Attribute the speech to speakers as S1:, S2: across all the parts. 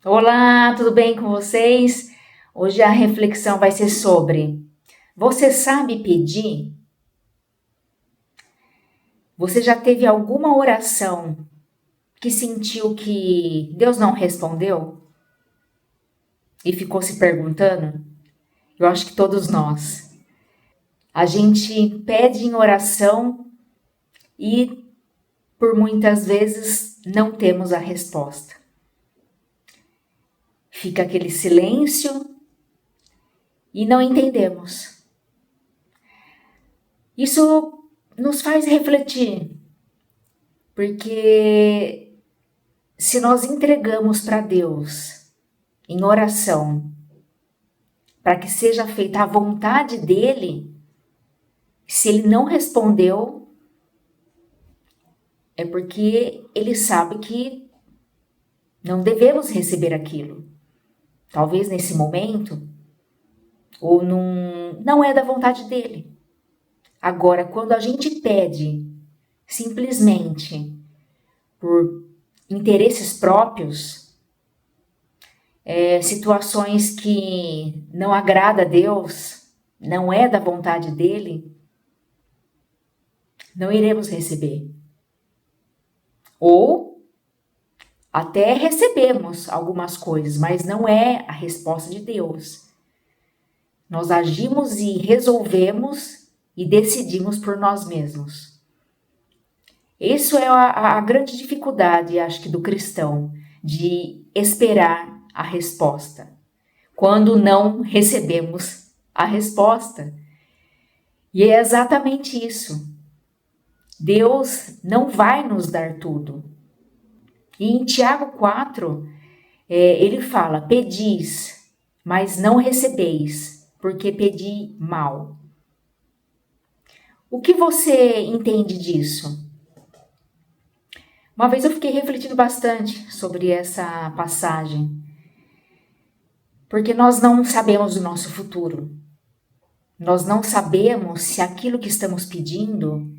S1: Olá, tudo bem com vocês? Hoje a reflexão vai ser sobre: você sabe pedir? Você já teve alguma oração que sentiu que Deus não respondeu e ficou se perguntando? Eu acho que todos nós. A gente pede em oração e por muitas vezes não temos a resposta. Fica aquele silêncio e não entendemos. Isso nos faz refletir, porque se nós entregamos para Deus em oração, para que seja feita a vontade dele, se ele não respondeu, é porque ele sabe que não devemos receber aquilo. Talvez nesse momento, ou não é da vontade dele. Agora, quando a gente pede simplesmente por interesses próprios, situações que não agrada a Deus, não é da vontade dele, não iremos receber. Ou até recebemos algumas coisas, mas não é a resposta de Deus. Nós agimos e resolvemos e decidimos por nós mesmos. Isso é a grande dificuldade, acho que, do cristão, de esperar a resposta, quando não recebemos a resposta. E é exatamente isso. Deus não vai nos dar tudo. E em Tiago 4, ele fala: pedis, mas não recebeis, porque pedi mal. O que você entende disso? Uma vez eu fiquei refletindo bastante sobre essa passagem, porque nós não sabemos o nosso futuro. Nós não sabemos se aquilo que estamos pedindo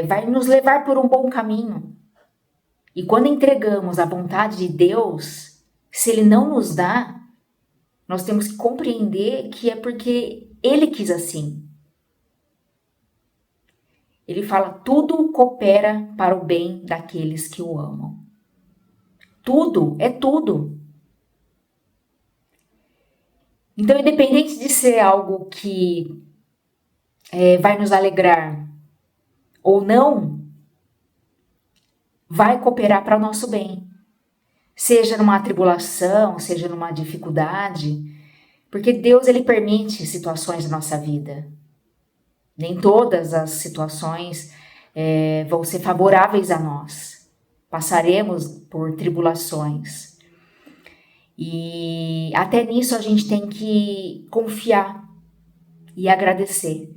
S1: vai nos levar por um bom caminho. E quando entregamos a vontade de Deus, se Ele não nos dá, nós temos que compreender que é porque Ele quis assim. Ele fala: tudo coopera para o bem daqueles que o amam. Tudo, é tudo. Então, independente de ser algo que vai nos alegrar ou não, vai cooperar para o nosso bem. Seja numa tribulação, seja numa dificuldade, porque Deus, ele permite situações na nossa vida. Nem todas as situações vão ser favoráveis a nós. Passaremos por tribulações. E até nisso a gente tem que confiar e agradecer.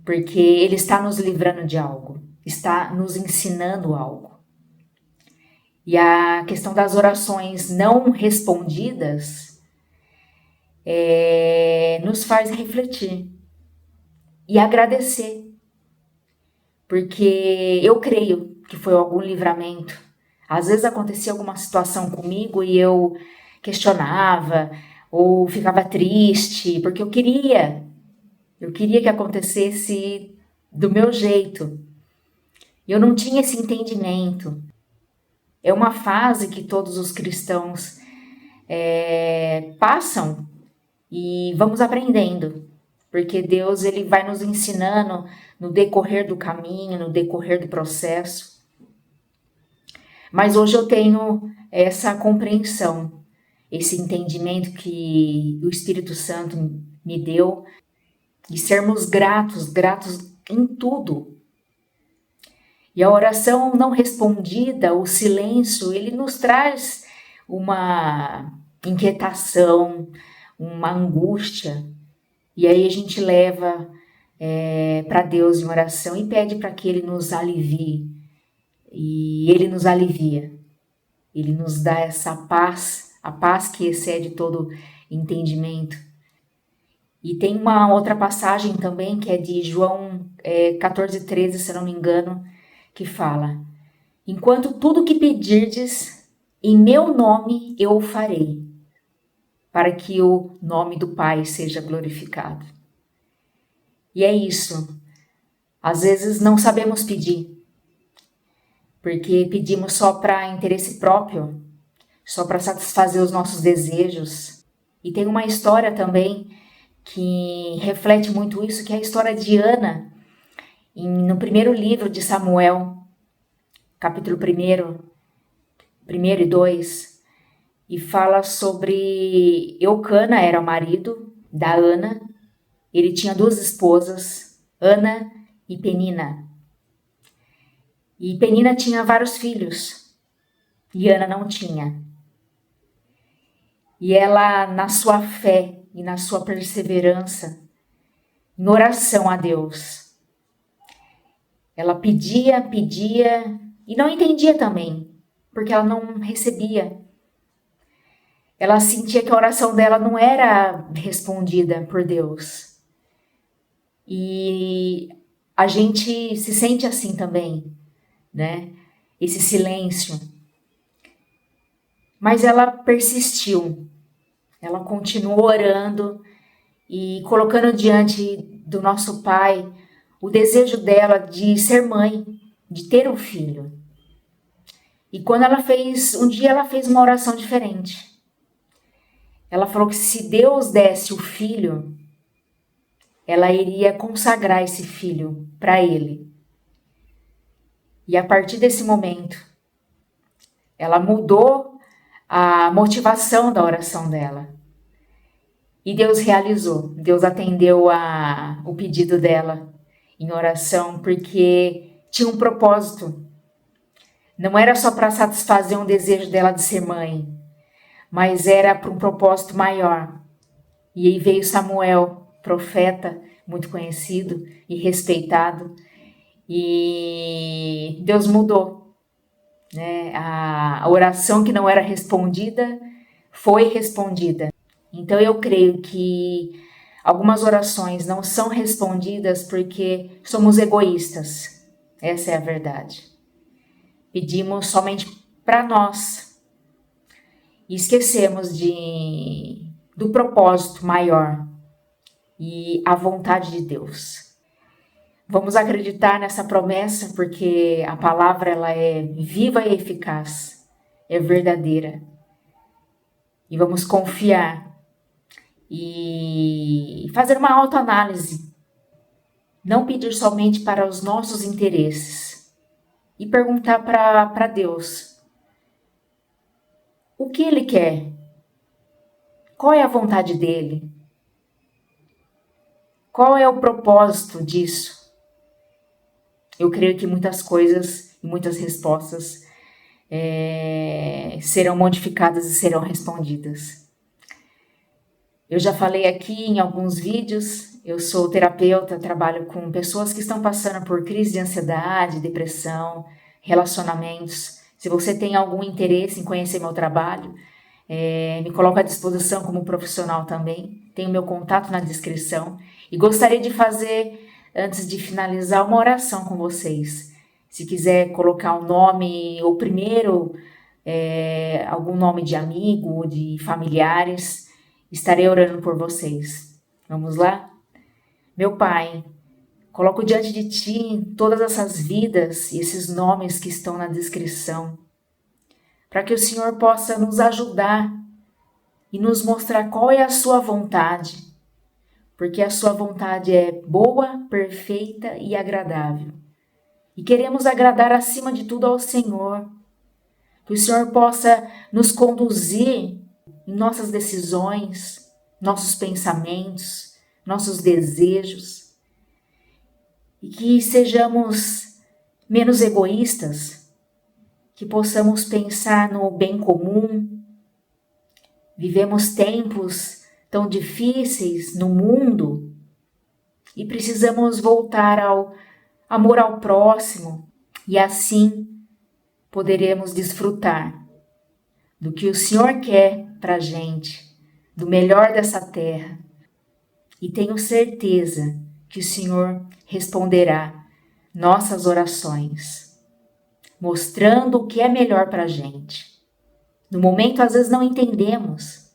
S1: Porque Ele está nos livrando de algo, está nos ensinando algo. E a questão das orações não respondidas nos faz refletir e agradecer. Porque eu creio que foi algum livramento. Às vezes acontecia alguma situação comigo e eu questionava ou ficava triste, porque eu queria que acontecesse do meu jeito. Eu não tinha esse entendimento. É uma fase que todos os cristãos passam e vamos aprendendo, porque Deus, ele vai nos ensinando no decorrer do caminho, no decorrer do processo. Mas hoje eu tenho essa compreensão, esse entendimento que o Espírito Santo me deu, de sermos gratos em tudo. E a oração não respondida, o silêncio, ele nos traz uma inquietação, uma angústia. E aí a gente leva para Deus em oração e pede para que Ele nos alivie. E Ele nos alivia. Ele nos dá essa paz, a paz que excede todo entendimento. E tem uma outra passagem também, que é de João 14:13, se não me engano, que fala: enquanto tudo que pedirdes em meu nome eu o farei, para que o nome do Pai seja glorificado. E é isso. Às vezes não sabemos pedir, porque pedimos só para interesse próprio, só para satisfazer os nossos desejos. E tem uma história também que reflete muito isso, que é a história de Ana, no primeiro livro de Samuel, capítulo 1 e 2, e fala sobre Eucana, era o marido da Ana. Ele tinha duas esposas, Ana e Penina. E Penina tinha vários filhos, e Ana não tinha. E ela, na sua fé e na sua perseverança, em oração a Deus, ela pedia e não entendia também, porque ela não recebia. Ela sentia que a oração dela não era respondida por Deus. E a gente se sente assim também, né? Esse silêncio. Mas ela persistiu. Ela continuou orando e colocando diante do nosso Pai o desejo dela de ser mãe, de ter um filho. E quando um dia ela fez uma oração diferente. Ela falou que se Deus desse o filho, ela iria consagrar esse filho para ele. E a partir desse momento, ela mudou a motivação da oração dela. E Deus realizou, Deus atendeu o pedido dela em oração, porque tinha um propósito. Não era só para satisfazer um desejo dela de ser mãe, mas era para um propósito maior. E aí veio Samuel, profeta muito conhecido e respeitado, e Deus mudou, né? A oração que não era respondida foi respondida. Então eu creio que algumas orações não são respondidas porque somos egoístas. Essa é a verdade. Pedimos somente para nós e esquecemos do propósito maior e a vontade de Deus. Vamos acreditar nessa promessa, porque a palavra ela é viva e eficaz, é verdadeira. E vamos confiar e fazer uma autoanálise. Não pedir somente para os nossos interesses e perguntar para Deus o que Ele quer, qual é a vontade dEle, qual é o propósito disso. Eu creio que muitas coisas e muitas respostas serão modificadas e serão respondidas. Eu já falei aqui em alguns vídeos, eu sou terapeuta, trabalho com pessoas que estão passando por crise de ansiedade, depressão, relacionamentos. Se você tem algum interesse em conhecer meu trabalho, me coloco à disposição como profissional também. Tenho meu contato na descrição e gostaria de fazer, antes de finalizar, uma oração com vocês. Se quiser colocar um nome, ou primeiro algum nome de amigo, de familiares, estarei orando por vocês. Vamos lá? Meu Pai, coloco diante de Ti todas essas vidas e esses nomes que estão na descrição, para que o Senhor possa nos ajudar e nos mostrar qual é a Sua vontade, porque a Sua vontade é boa, perfeita e agradável. E queremos agradar acima de tudo ao Senhor, que o Senhor possa nos conduzir em nossas decisões, nossos pensamentos, nossos desejos, e que sejamos menos egoístas, que possamos pensar no bem comum. Vivemos tempos tão difíceis no mundo e precisamos voltar ao amor ao próximo, e assim poderemos desfrutar do que o Senhor quer para a gente, do melhor dessa terra. E tenho certeza que o Senhor responderá nossas orações, mostrando o que é melhor para a gente. No momento, às vezes, não entendemos,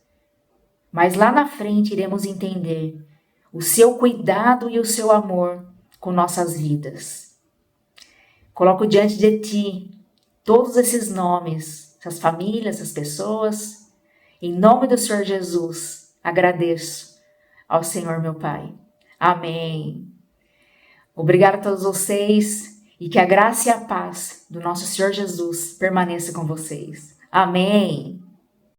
S1: mas lá na frente iremos entender o seu cuidado e o seu amor com nossas vidas. Coloco diante de ti todos esses nomes, essas famílias, essas pessoas. Em nome do Senhor Jesus, agradeço ao Senhor meu Pai. Amém. Obrigada a todos vocês e que a graça e a paz do nosso Senhor Jesus permaneça com vocês. Amém.